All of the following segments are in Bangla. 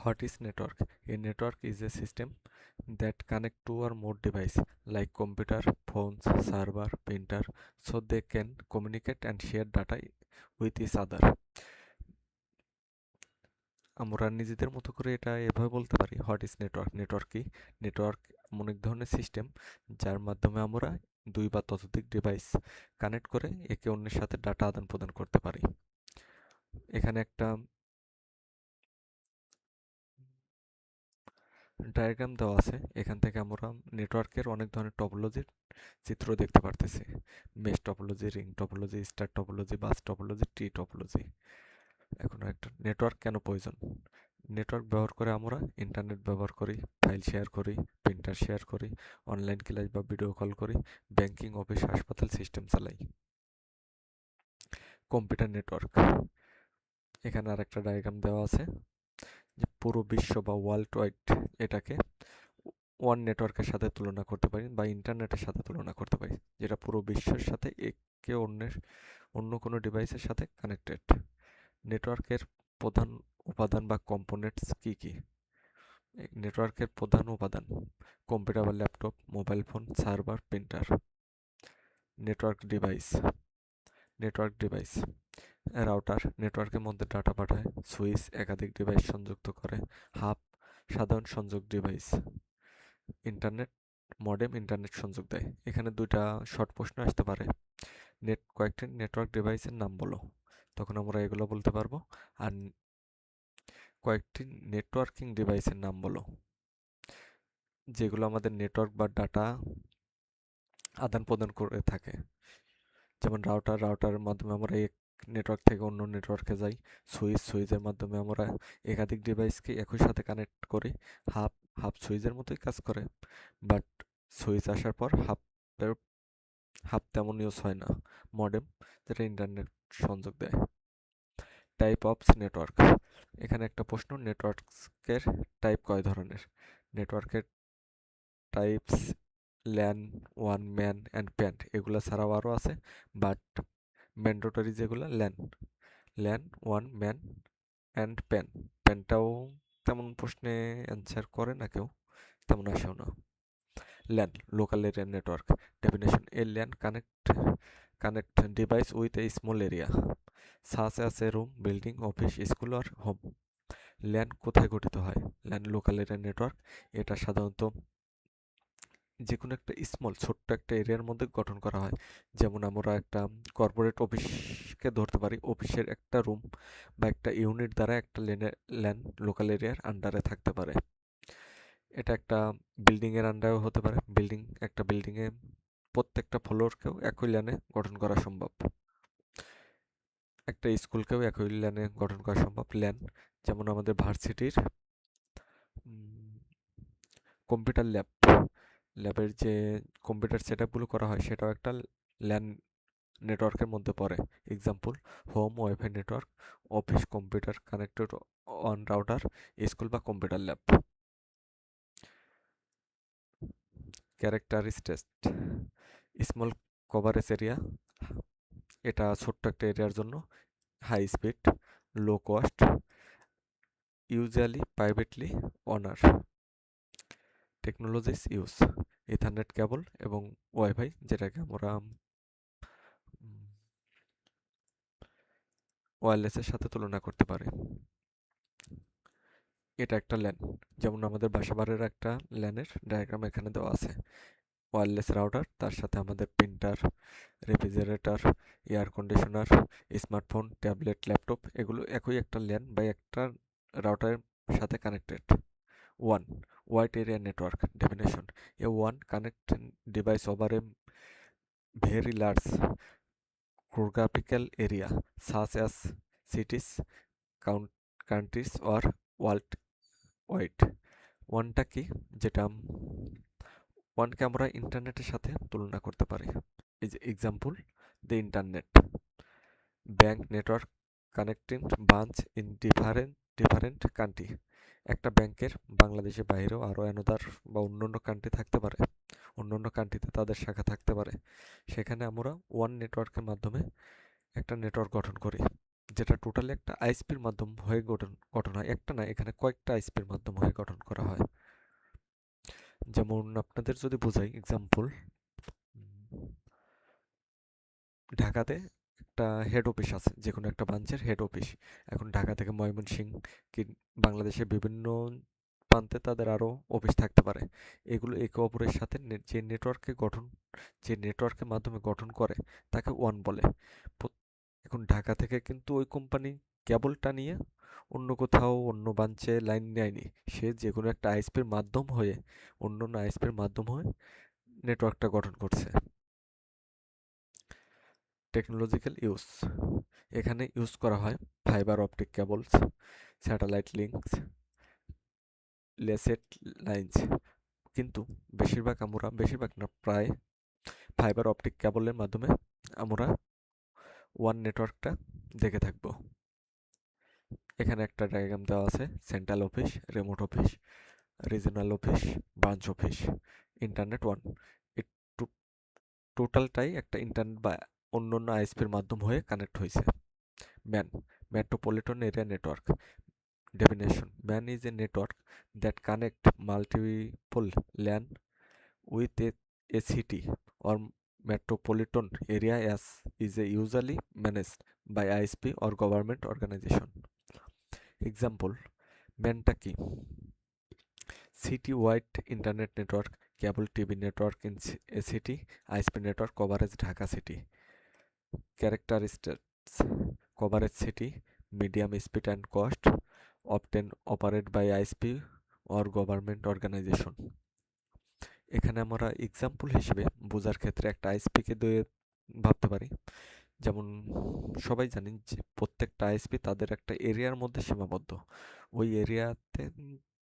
What is network? A network is a system that connect two or more devices like computer, phones, server, printer so they can communicate and share data with each other. আমরা নিজেদের মতো করে এটা এভাবে বলতে পারি, হোয়াট ইজ নেটওয়ার্ক? নেটওয়ার্ক কি? নেটওয়ার্ক এমন এক ধরনের সিস্টেম যার মাধ্যমে আমরা দুই বা ততোধিক ডিভাইস কানেক্ট করে একে অন্যের সাথে ডাটা আদান প্রদান করতে পারি। এখানে একটা ডায়াগ্রাম দেওয়া আছে, এখান থেকে আমরা নেটওয়ার্কের অনেক ধরনের টপোলজির চিত্র দেখতে পারতেছি। Mesh topology, ring topology, star topology, bus topology, tree topology. এখন একটা নেটওয়ার্ক কেন প্রয়োজন? নেটওয়ার্ক ব্যবহার করে আমরা ইন্টারনেট ব্যবহার করি, ফাইল শেয়ার করি, প্রিন্টার শেয়ার করি, অনলাইন ক্লাস বা ভিডিও কল করি, ব্যাংকিং, অফিস, হাসপাতাল সিস্টেম চালাই। কম্পিউটার নেটওয়ার্ক, এখানে আর একটা ডায়াগ্রাম দেওয়া আছে যে পুরো বিশ্ব বা ওয়ার্ল্ড ওয়াইড এটাকে ওয়ান নেটওয়ার্কের সাথে তুলনা করতে পারি বা ইন্টারনেটের সাথে তুলনা করতে পারি, যেটা পুরো বিশ্বের সাথে একে অন্য কোনো ডিভাইসের সাথে কানেক্টেড। নেটওয়ার্কের প্রধান উপাদান বা কম্পোনেন্টস কি কি? নেটওয়ার্কের প্রধান উপাদান কম্পিউটার বা laptop, mobile phone, server, printer. Network device router নেটওয়ার্কের মধ্যে ডাটা পাঠায়, সুইচ একাধিক ডিভাইস সংযুক্ত করে, হাব সাধারণ সংযোগ ডিভাইস, ইন্টারনেট মডেম ইন্টারনেট সংযোগ দেয়। এখানে দুইটা শর্ট প্রশ্ন আসতে পারে, কয়েকটি নেটওয়ার্ক ডিভাইসের নাম বলো, তখন আমরা এগুলো বলতে পারবো। আর কয়েকটি নেটওয়ার্কিং ডিভাইসের নাম বলো, যেগুলো আমাদের নেটওয়ার্ক বা ডাটা আদান প্রদান করে থাকে। যেমন রাউটারের মাধ্যমে আমরা এক নেটওয়ার্ক থেকে অন্য নেটওয়ার্কে যাই, সুইচের মাধ্যমে আমরা একাধিক ডিভাইসকে একই সাথে কানেক্ট করি। হাব সুইচের মতোই কাজ করে, বাট সুইচ আসার পর হাব তেমন ইউজ হয় না। মডেম, যেটা ইন্টারনেট সংযোগ দেয়। টাইপ অফ নেটওয়ার্ক, এখানে একটা প্রশ্ন, নেটওয়ার্কের টাইপ কয় ধরনের? নেটওয়ার্কের টাইপস ল্যান, ওয়ান ম্যান অ্যান্ড প্যান, এগুলো ছাড়াও আরও আছে, বাট ম্যান্ডেটরি যেগুলো ল্যান, ওয়ান ম্যান অ্যান্ড প্যানটাও তেমন প্রশ্নে অ্যান্সার করে না কেউ, তেমন আসেও না। LAN, local area network. Definition: a LAN connect device with a small area such as a room, building, office, school আর হোম। ল্যান কোথায় গঠিত হয়? ল্যান লোকাল এরিয়া নেটওয়ার্ক, এটা সাধারণত যে কোনো একটা ছোট্ট একটা এরিয়ার মধ্যে গঠন করা হয়। যেমন আমরা একটা কর্পোরেট অফিসকে ধরতে পারি, অফিসের একটা রুম বা একটা ইউনিট দ্বারা একটা ল্যান লোকাল এরিয়ার আন্ডারে থাকতে পারে। এটা একটা বিল্ডিংয়ের আন্ডারেও হতে পারে, একটা বিল্ডিংয়ে প্রত্যেকটা ফ্লোরকেও একই ল্যানে গঠন করা সম্ভব। একটা স্কুলকেও একই ল্যানে গঠন করা সম্ভব। ল্যান যেমন আমাদের ভার্সিটির কম্পিউটার ল্যাবের যে কম্পিউটার সেট আপগুলো করা হয় সেটাও একটা ল্যান নেটওয়ার্কের মধ্যে পড়ে। Example: home wifi network, office computer connected on router, school বা computer lab. Characteristics: small coverage area, এটা ছোট্ট একটা এরিয়ার জন্য, high speed, low cost, usually privately owner. Technologies use: ethernet cable এবং ওয়াইফাই, যেটাকে আমরা ওয়্যারলেসের সাথে তুলনা করতে পারি। এটা একটা ল্যান, যেমন আমাদের বাসাবাড়ির একটা ল্যানের ডায়াগ্রাম এখানে দেওয়া আছে। ওয়্যারলেস রাউটার, তার সাথে আমাদের printer, refrigerator, air conditioner, smartphone, tablet, laptop, এগুলো একই একটা ল্যান বা একটা রাউটারের সাথে connected. One wide area network. Definition: A one connect device over a very large geographical area such as cities, countries or worldwide. ওয়ানটা কি? যেটা ওয়ানকে আমরা ইন্টারনেটের সাথে তুলনা করতে পারি। এই যে example: the internet, bank network connecting branch in different country. একটা ব্যাংকের বাংলাদেশের বাইরেও আরও অ্যানাদার বা অন্যান্য কান্ট্রি থাকতে পারে, অন্যান্য কান্ট্রিতে তাদের শাখা থাকতে পারে। সেখানে আমরা ওয়ান নেটওয়ার্কের মাধ্যমে একটা নেটওয়ার্ক গঠন করি, যেটা টোটালি একটা আইএসপির মাধ্যম হয়ে গঠন হয়। একটা না, এখানে কয়েকটা আইএসপির মাধ্যম হয়ে গঠন করা হয়। যেমন আপনাদের যদি বোঝাই এক্সাম্পল, ঢাকাতে একটা হেড অফিস আছে, যে কোনো একটা ব্রাঞ্চের হেড অফিস। এখন ঢাকা থেকে ময়মনসিংহ কি বাংলাদেশের বিভিন্ন প্রান্তে তাদের আরও অফিস থাকতে পারে। এগুলো একে অপরের সাথে যে নেটওয়ার্কের মাধ্যমে গঠন করে তাকে ওয়ান বলে। এখন ঢাকা থেকে কিন্তু ওই কোম্পানি কেবলটা নিয়ে অন্য কোথাও অন্য ব্রাঞ্চে লাইন নেয়নি, সে যে কোনো একটা আইএসপির মাধ্যম হয়ে অন্য অন্য আইএসপির মাধ্যম হয়ে নেটওয়ার্কটা গঠন করছে। টেকনোলজিক্যাল ইউজ, এখানে ইউজ করা হয় fibre optic cables, satellite links, leased lines. কিন্তু বেশিরভাগ না, প্রায় ফাইবার অপটিক কেবলের মাধ্যমে আমরা ওয়ান নেটওয়ার্কটা দেখে থাকবো। এখানে একটা ডায়াগ্রাম দেওয়া আছে, central office, remote office, regional office, branch office, internet one. এই টোটালটাই একটা ইন্টারনেট বা অন্য অন্য আইএসপির মাধ্যম হয়ে কানেক্ট হয়েছে। Man, metropolitan area network. Definition: MAN is a network that connects multiple LAN with a city or metropolitan area as is usually managed by ISP or government organization. Example: MAN-টা কি? City-wide internet network, cable TV network in a city, ISP network coverage Dhaka city. Characteristics: coverage city, medium speed and cost, often operate by ISP or government organization. এখানে আমরা এক্সাম্পল হিসেবে বোঝার ক্ষেত্রে একটা আইএসপিকে দিয়ে ভাবতে পারি। যেমন সবাই জানেন যে প্রত্যেকটা আইএসপি তাদের একটা এরিয়ার মধ্যে সীমাবদ্ধ। ওই এরিয়াতে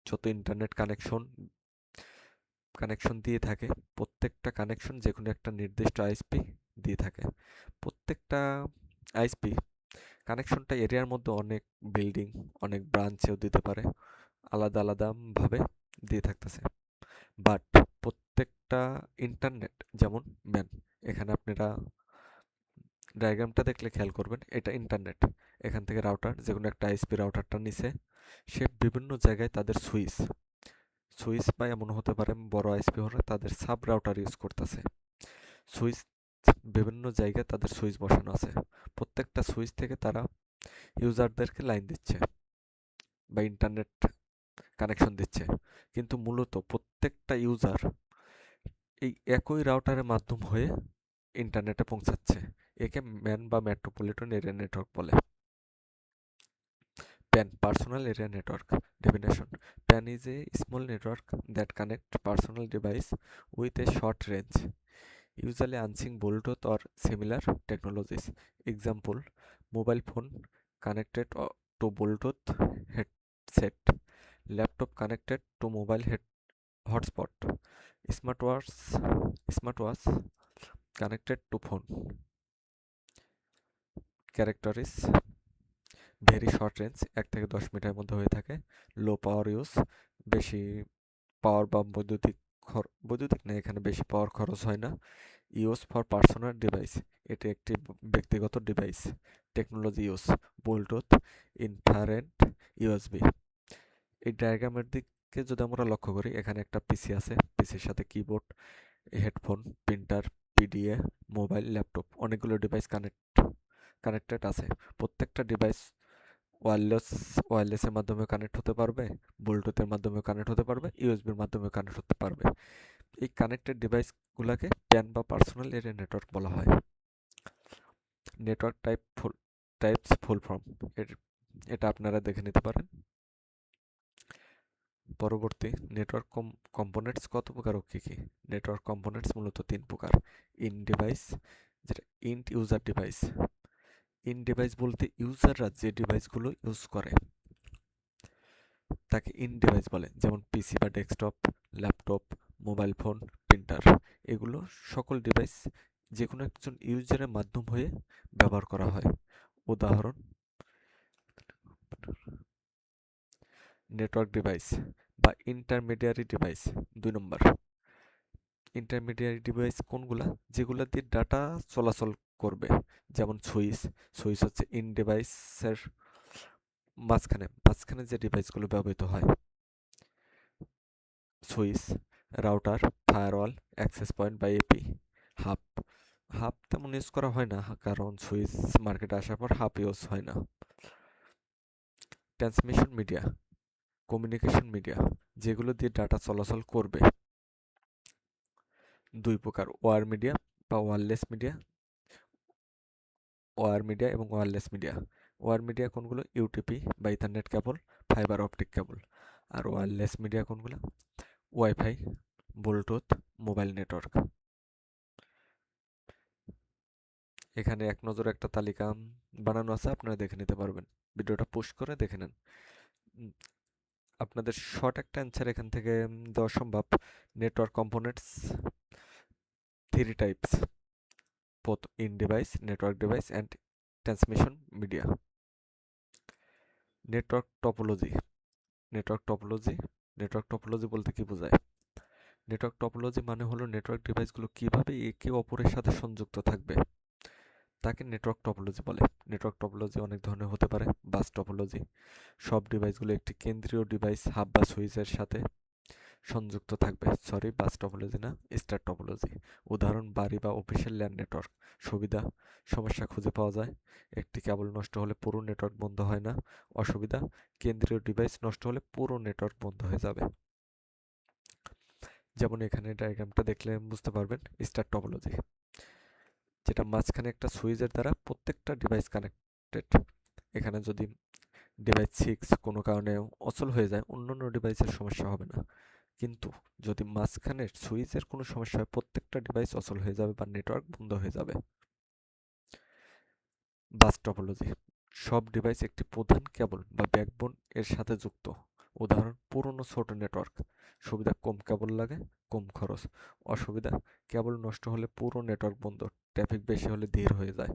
যত ইন্টারনেট কানেকশন দিয়ে থাকে, প্রত্যেকটা কানেকশন যে কোনো একটা নির্দিষ্ট আইএসপি দিয়ে থাকে। প্রত্যেকটা আইএসপি কানেকশনটা এরিয়ার মধ্যে অনেক বিল্ডিং, অনেক ব্রাঞ্চেও দিতে পারে, আলাদা আলাদাভাবে দিয়ে থাকতেছে। বাট প্রত্যেকটা ইন্টারনেট যেমন ম্যান, এখানে আপনারা ডায়াগ্রামটা দেখলে খেয়াল করবেন, এটা ইন্টারনেট। এখান থেকে রাউটার, যে কোনো একটা আইএসপি রাউটারটা নিচে, সে বিভিন্ন জায়গায় তাদের সুইচ বা এমন হতে পারে বড় আইএসপি হলে তাদের সাব রাউটার ইউজ করতেছে। সুইচ বিভিন্ন জায়গায় তাদের সুইচ বসানো আছে। প্রত্যেকটা সুইচ থেকে তারা ইউজারদেরকে লাইন দিচ্ছে বা ইন্টারনেট কানেকশন দিচ্ছে, কিন্তু মূলত প্রত্যেকটা ইউজার এই একই রাউটারের মাধ্যম হয়ে ইন্টারনেটে পৌঁছাচ্ছে। একে ম্যান বা মেট্রোপলিটন এরিয়া নেটওয়ার্ক বলে। PAN, Personal Area Network. Definition: PAN is a small network that connects personal device with a short range, usually using Bluetooth or similar technologies. Example: mobile phone connected to Bluetooth headset, laptop connected to mobile hotspot, smartwatch connected to phone. Characteristics: very short range, 1 থেকে 10 মিটারের মধ্যে হয়ে থাকে। লো পাওয়ার ইউজ, বেশি পাওয়ার বা বৈদ্যুতিক না, এখানে বেশি পাওয়ার খরচ হয় না। ইউজ ফর পার্সোনাল ডিভাইস, এটি একটি ব্যক্তিগত device. Technology use: Bluetooth, infrared, USB. এই ডায়াগ্রামের দিকে যদি আমরা লক্ষ্য করি, এখানে একটা পিসি আছে, পিসির সাথে keyboard, headphone, printer, PDA, mobile, laptop, অনেকগুলো ডিভাইস কানেক্টেড আছে। প্রত্যেকটা ডিভাইস ওয়্যারলেসের মাধ্যমে কানেক্ট হতে পারবে, ব্লুটুথের মাধ্যমেও কানেক্ট হতে পারবে, ইউএসবির মাধ্যমেও কানেক্ট হতে পারবে। এই কানেক্টেড ডিভাইসগুলোকে প্যান বা পার্সোনাল এরিয়া নেটওয়ার্ক বলা হয়। নেটওয়ার্ক টাইপস ফুল ফর্ম, এটা আপনারা দেখে নিতে পারেন। পরবর্তী, নেটওয়ার্ক কম্পোনেন্টস কত প্রকার ও কী কী? নেটওয়ার্ক কম্পোনেন্টস মূলত 3 প্রকার। ইন ডিভাইস, যেটা int user device. In device বলতে ইউজাররা যে ডিভাইসগুলো ইউজ করে তাকে ইন ডিভাইস বলে। যেমন পিসি বা desktop, laptop, mobile phone, printer, এগুলো সকল ডিভাইস যে কোনো একজন ইউজারের মাধ্যম হয়ে ব্যবহার করা হয়। উদাহরণ: নেটওয়ার্ক ডিভাইস বা ইন্টারমিডিয়ারি ডিভাইস। 2 নম্বর, ইন্টারমিডিয়ারি ডিভাইস কোনগুলা? যেগুলো দিয়ে ডাটা চলাচল করবে। যেমন সুইচ, সুইচ হচ্ছে ইন ডিভাইসের মাঝখানে যে ডিভাইসগুলো ব্যবহৃত হয়। Switch, router, firewall, access point বা এপি। হাব, হাব তেমন ইউজ করা হয় না, কারণ সুইচ মার্কেটে আসার পর হাব ইউজ হয় না। ট্রান্সমিশন মিডিয়া, কমিউনিকেশন মিডিয়া, যেগুলো দিয়ে ডাটা চলাচল করবে। দুই প্রকার, ওয়্যার মিডিয়া বা ওয়্যারলেস মিডিয়া, ওয়্যার মিডিয়া এবং ওয়্যারলেস মিডিয়া। ওয়্যার মিডিয়া কোনগুলো? ইউটিপি বা ইথারনেট কেবল, ফাইবার অপটিক কেবল। আর ওয়্যারলেস মিডিয়া কোনগুলো? Wifi, Bluetooth, mobile network. এখানে এক নজরে একটা তালিকা বানানো আছে, আপনারা দেখে নিতে পারবেন। ভিডিওটা পুশ করে দেখে নেন। উম, আপনাদের শর্ট একটা অ্যান্সার এখান থেকে দেওয়া সম্ভব। Network components three types, both in device, network device and transmission media. Network topology, network topology, network topology বলতে কি বোঝায়? নেটওয়ার্ক টপোলজি মানে হলো নেটওয়ার্ক ডিভাইসগুলো কিভাবে একে অপরের সাথে সংযুক্ত থাকবে, তাকে নেটওয়ার্ক টপোলজি বলে। নেটওয়ার্ক টপোলজি অনেক ধরনের হতে পারে। বাস টপোলজি, সব ডিভাইসগুলো একটি কেন্দ্রীয় ডিভাইস হাব বা সুইচের সাথে সংযুক্ত থাকবে। সরি, বাস টপোলজি না, স্টার টপোলজি। উদাহরণ, বাড়ি বা অফিসের ল্যান নেটওয়ার্ক। সুবিধা, সমস্যা খুঁজে পাওয়া যায়, একটি কেবল নষ্ট হলে পুরো নেটওয়ার্ক বন্ধ হয় না। অসুবিধা, কেন্দ্রীয় ডিভাইস নষ্ট হলে পুরো নেটওয়ার্ক বন্ধ হয়ে যাবে। যেমন এখানে ডায়াগ্রামটা দেখলে বুঝতে পারবেন। স্টার টপোলজি, যেটা মাঝখানে একটা সুইচের দ্বারা প্রত্যেকটা ডিভাইস কানেক্টেড। এখানে যদি ডিভাইস 6 কোনো কারণে অচল হয়ে যায়, অন্যান্য ডিভাইসের সমস্যা হবে না। কিন্তু যদি মাঝখানে সুইচের কোনো সমস্যা হয়, প্রত্যেকটা ডিভাইস অচল হয়ে যাবে বা নেটওয়ার্ক বন্ধ হয়ে যাবে। বাস টপোলজি, সব ডিভাইস একটি প্রধান কেবল বা ব্যাকবোন এর সাথে যুক্ত। উদাহরণ, পুরনো ছোট নেটওয়ার্ক। সুবিধা, কম কেবল লাগে, কম খরচ। অসুবিধা, কেবল নষ্ট হলে পুরো নেটওয়ার্ক বন্ধ, ট্রাফিক বেশি হলে ধীর হয়ে যায়।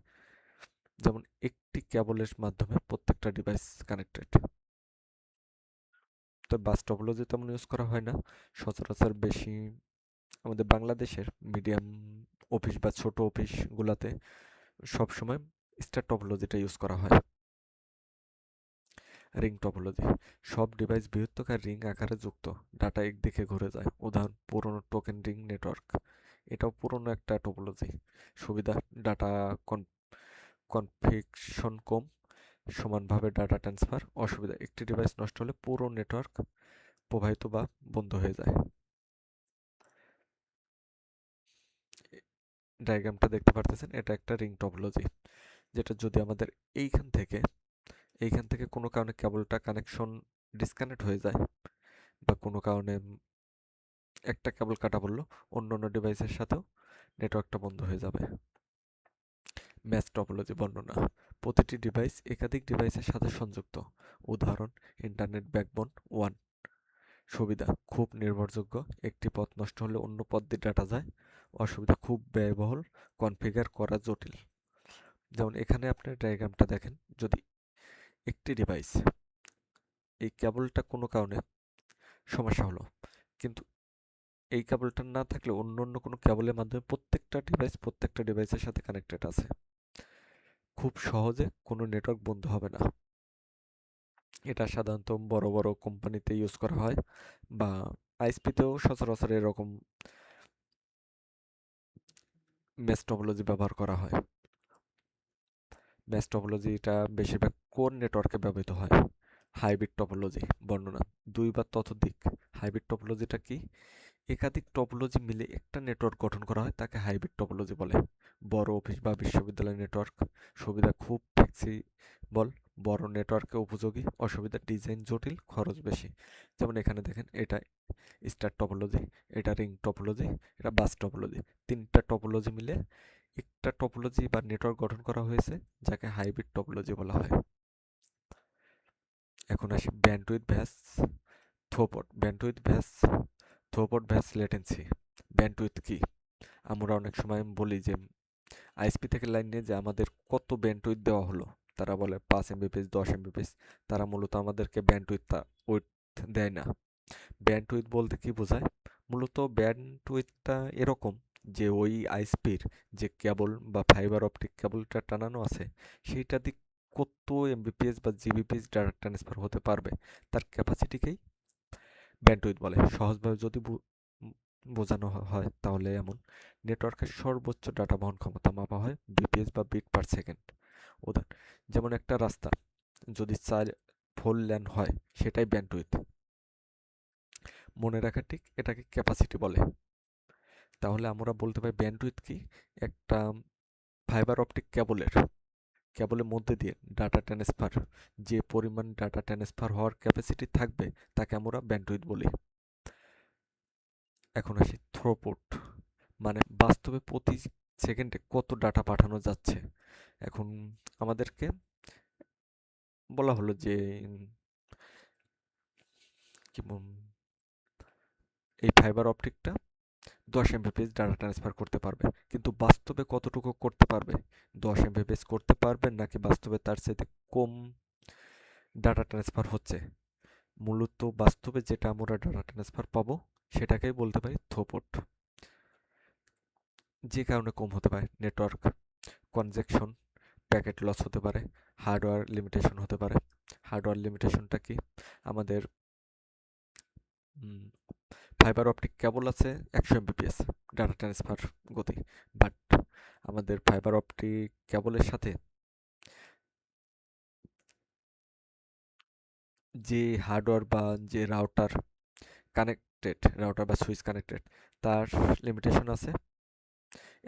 যেমন একটি কেবলের মাধ্যমে প্রত্যেকটা ডিভাইস কানেক্টেড। তো বাস টপোলজি তেমন ইউজ করা হয় না সচরাচর। বেশি আমাদের বাংলাদেশের মিডিয়াম অফিস বা ছোট অফিসগুলোতে সবসময় স্টার টপোলজিটা ইউজ করা হয়। রিং টপোলজি, সব ডিভাইস বৃহত্তকার রিং আকারে যুক্ত, ডাটা একদিকে ঘুরে যায়। উদাহরণ, পুরনো টোকেন রিং নেটওয়ার্ক। এটাও পুরনো একটা টপোলজি। সুবিধা, ডাটা কনফিগশন কম, সমানভাবে ডাটা ট্রান্সফার। অসুবিধা, একটি ডিভাইস নষ্ট হলে পুরো নেটওয়ার্ক প্রবাহিত বা বন্ধ হয়ে যায়। ডায়াগ্রামটা দেখতে পারতেছেন, এটা একটা রিং টপোলজি, যেটা যদি আমাদের এইখান থেকে কোনো কারণে কেবলটা কানেকশন ডিসকানেক্ট হয়ে যায় বা কোনো কারণে একটা কেবল কাটা পড়লো, অন্য অন্য ডিভাইসের সাথেও নেটওয়ার্কটা বন্ধ হয়ে যাবে। ম্যাচ টপোলজি বর্ণনা, প্রতিটি ডিভাইস একাধিক ডিভাইসের সাথে সংযুক্ত। উদাহরণ, ইন্টারনেট ব্যাকবোন 1। সুবিধা, খুব নির্ভরযোগ্য, একটি পথ নষ্ট হলে অন্য পথ দিয়ে ডাটা যায়। অসুবিধা, খুব ব্যয়বহুল, কনফিগার করা জটিল। যেমন এখানে আপনার ডায়াগ্রামটা দেখেন, যদি একটি ডিভাইস, এই কেবলটা কোনো কারণে সমস্যা হলো, কিন্তু এই কেবলটা না থাকলে অন্য অন্য কোনো কেবলের মাধ্যমে প্রত্যেকটা ডিভাইসের সাথে কানেক্টেড আছে, খুব সহজে কোনো নেটওয়ার্ক বন্ধ হবে না। এটা সাধারণত বড় বড় কোম্পানিতে ইউজ করা হয় বা আইএসপিতেও সচরাচর এরকম মেশ টপোলজি ব্যবহার করা হয়। মেশ টপোলজিটা বেশিরভাগ কোর নেটওয়ার্কে ব্যবহৃত হয়। হাইব্রিড টপোলজি বর্ণনা, দুই বা ততোধিক। হাইব্রিড টপোলজিটা কি? একাধিক টপোলজি মিলে একটা নেটওয়ার্ক গঠন করা হয়, তাকে হাইব্রিড টপোলজি বলে। বড় অফিস বা বিশ্ববিদ্যালয় নেটওয়ার্ক। সুবিধা, খুব ফ্লেক্সিবল, বড় নেটওয়ার্কে উপযোগী। অসুবিধা, ডিজাইন জটিল, খরচ বেশি। যেমন এখানে দেখেন, এটা স্টার টপোলজি, এটা রিং টপোলজি, এটা বাস টপোলজি। তিনটা টপোলজি মিলে একটা টপোলজি বা নেটওয়ার্ক গঠন করা হয়েছে, যাকে হাইব্রিড টপোলজি বলা হয়। এখন আসি bandwidth vs throughput. Throughput vs latency. Bandwidth কি? আমরা অনেক সময় বলি যে আইএসপি থেকে লাইন নিয়ে যে আমাদের কত ব্যান্ডউইথ দেওয়া হলো, তারা বলে 5 Mbps 10 Mbps। তারা মূলত আমাদেরকে ব্যান্ডউইথ দেয় না। ব্যান্ডউইথ বলতে কি বোঝায়? মূলত ব্যান্ডউইথটা এরকম যে ওই আইএসপির যে কেবল বা ফাইবার অপটিক কেবলটা টানানো আছে সেইটা দিয়ে কত এমবিপিএস বা জিবিপিএস ডাটা ট্রান্সফার হতে পারবে তার ক্যাপাসিটিকেই ব্যান্ডউইথ বলে। সহজভাবে যদি বোঝানো হয় তাহলে এমন: নেটওয়ার্কের সর্বোচ্চ ডাটা বহন ক্ষমতা মাপা হয় বিপিএস বা বিট পার সেকেন্ড। উদাহরণ: যেমন একটা রাস্তা যদি 4 লেন হয় সেটাই ব্যান্ডউইথ। মনে রাখা ঠিক এটাকে ক্যাপাসিটি বলে। তাহলে আমরা বলতে পারি ব্যান্ডউইথ কি? একটা ফাইবার অপটিক কেবলের মধ্যে দিয়ে ডাটা ট্রান্সফার, যে পরিমাণ ডাটা ট্রান্সফার হওয়ার ক্যাপাসিটি থাকবে তাকে আমরা ব্যান্ডউইথ বলি। এখন আসি থ্রুপুট, মানে বাস্তবে প্রতি সেকেন্ডে কত ডাটা পাঠানো যাচ্ছে। এখন আমাদেরকে বলা হলো যে কি এই ফাইবার অপটিকটা 10 এমবিপিএস ডাটা ট্রান্সফার করতে পারবে, কিন্তু বাস্তবে কতটুকু করতে পারবে? 10 এমবিপিএস করতে পারবে নাকি বাস্তবে তার চাইতে কম ডাটা ট্রান্সফার হচ্ছে? মূলত বাস্তবে যেটা আমরা ডাটা ট্রান্সফার পাবো সেটাকেই বলতে পারি থ্রুপুট। যে কারণে কম হতে পারে: নেটওয়ার্ক কনজেকশন, প্যাকেট লস হতে পারে, হার্ডওয়্যার লিমিটেশন হতে পারে। হার্ডওয়্যার লিমিটেশনটা কি? আমাদের ফাইবার অপটিক কেবল আছে 100 এমবিপিএস ডাটা ট্রান্সফার গতি, বাট আমাদের ফাইবার অপটিক কেবলের সাথে যে হার্ডওয়্যার বা যে রাউটার বা সুইচ কানেক্টেড, তার লিমিটেশন আছে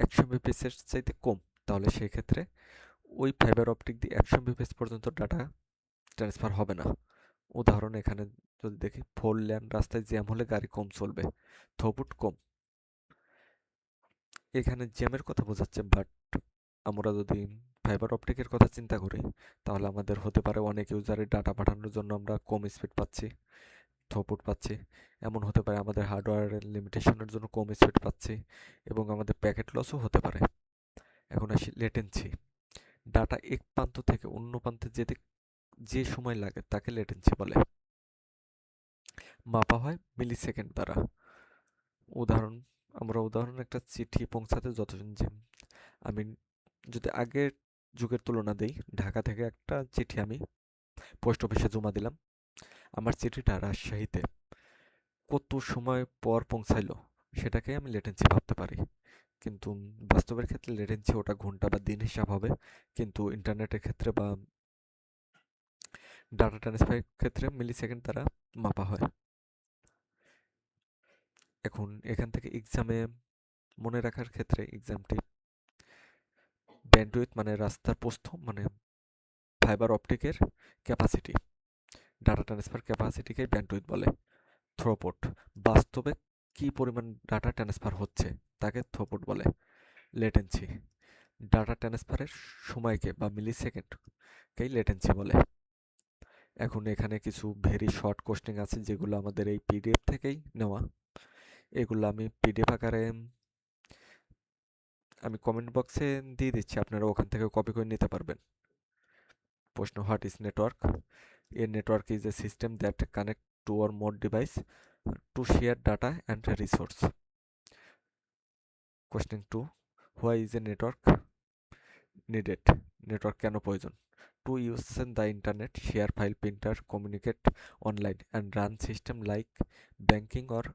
100 এমবিপিএস এর চাইতে কম। তাহলে সেই ক্ষেত্রে ওই ফাইবার অপটিক দিয়ে 100 এমবিপিএস পর্যন্ত ডাটা ট্রান্সফার হবে না। উদাহরণ এখানে যদি দেখি, 4 লেন রাস্তায় জ্যাম হলে গাড়ি কম চলবে, থ্রুপুট কম। এখানে জ্যামের কথা বোঝাচ্ছে, বাট আমরা যদি ফাইবার অপটিকের কথা চিন্তা করি তাহলে আমাদের হতে পারে অনেক ইউজারের ডাটা পাঠানোর জন্য আমরা কম স্পিড পাচ্ছি, থ্রুপুট পাচ্ছি। এমন হতে পারে আমাদের হার্ডওয়্যারের লিমিটেশনের জন্য কম স্পিড পাচ্ছি, এবং আমাদের প্যাকেট লসও হতে পারে। এখন আসি লেটেন্সি। ডাটা এক প্রান্ত থেকে অন্য প্রান্তে যেতে যে সময় লাগে তাকে লেটেন্সি বলে। মাপা হয় মিলি সেকেন্ড দ্বারা। উদাহরণ একটা চিঠি পৌঁছাতে আমি যদি আগের যুগের তুলনা দেই, ঢাকা থেকে একটা চিঠি আমি পোস্ট অফিসে জমা দিলাম, আমার চিঠিটা রাজশাহীতে কত সময় পর পৌঁছাইলো সেটাকে আমি লেটেন্সি ভাবতে পারি। কিন্তু বাস্তবের ক্ষেত্রে লেটেন্সি ওটা ঘন্টা বা দিন হিসাব হবে, কিন্তু ইন্টারনেটের ক্ষেত্রে বা ডাটা ট্রান্সফারের ক্ষেত্রে মিলি সেকেন্ড দ্বারা মাপা হয়। এখন এখান থেকে এক্সামে মনে রাখার ক্ষেত্রে এক্সামটি ব্যান্ডউইথ মানে রাস্তার প্রস্থ, মানে ফাইবার অপটিকের ক্যাপাসিটি, ডাটা ট্রান্সফার ক্যাপাসিটিকে ব্যান্ডউইথ বলে। থ্রুপুট বাস্তবে কি পরিমাণ ডাটা ট্রান্সফার হচ্ছে তাকে থ্রুপুট বলে। লেটেন্সি ডাটা ট্রান্সফারের সময়কে বা মিলি সেকেন্ডকেই লেটেন্সি বলে। এখন এখানে কিছু ভেরি শর্ট কোশ্চেন আছে যেগুলো আমাদের এই পিডিএফ থেকেই নেওয়া। এগুলো আমি পিডিএফ আকারে আমি কমেন্ট বক্সে দিয়ে দিচ্ছি, আপনারা ওখান থেকে কপি করে নিতে পারবেন। প্রশ্ন: what is network? A network is a system that connect to or more device to share data and resource. Question 2: why is a network needed? Network কেন প্রয়োজন? To use the internet, share file, printer, communicate online and run system like banking or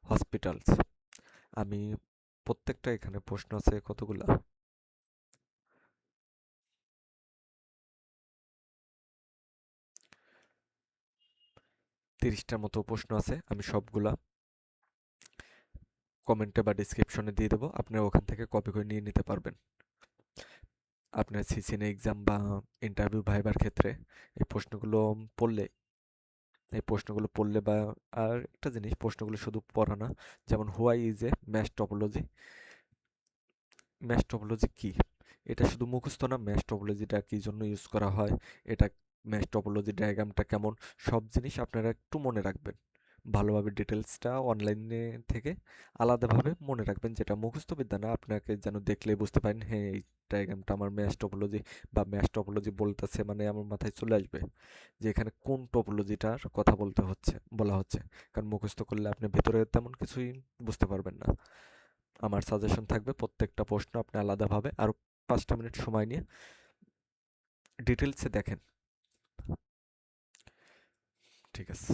hospitals. আমি প্রত্যেকটা, এখানে প্রশ্ন আছে কতগুলা, 30টার মতো প্রশ্ন আছে। আমি সবগুলা কমেন্টে বা ডিসক্রিপশনে দিয়ে দেবো, আপনারা ওখান থেকে কপি করে নিয়ে নিতে পারবেন। আপনার সিসিএন এক্সাম বা ইন্টারভিউ ভাইবার ক্ষেত্রে এই প্রশ্নগুলো পড়লে বা আর একটা জিনিস, প্রশ্নগুলো শুধু পড়া না, যেমন why is a mash topology. Mash topology কি? এটা শুধু মুখস্থ না, ম্যাশ টপোলজিটা কি জন্য ইউজ করা হয়, এটা ম্যাশ টপোলজি ডায়াগ্রামটা কেমন, সব জিনিস আপনারা একটু মনে রাখবেন ভালোভাবে। ডিটেলসটা অনলাইনে থেকে আলাদাভাবে মনে রাখবেন, যেটা মুখস্থ বিদ্যা না, আপনাকে যেন দেখলেই বুঝতে পারেন হ্যাঁ এই ডায়াগ্রামটা আমার ম্যাশ টপোলজি, বা ম্যাশ টপোলজি বলতেছে মানে আমার মাথায় চলে আসবে যে এখানে কোন টপোলজিটার কথা বলা হচ্ছে। কারণ মুখস্থ করলে আপনি ভেতরে তেমন কিছুই বুঝতে পারবেন না। আমার সাজেশন থাকবে প্রত্যেকটা প্রশ্ন আপনি আলাদাভাবে আরও 5টা মিনিট সময় নিয়ে ডিটেলসে দেখেন। ঠিক আছে।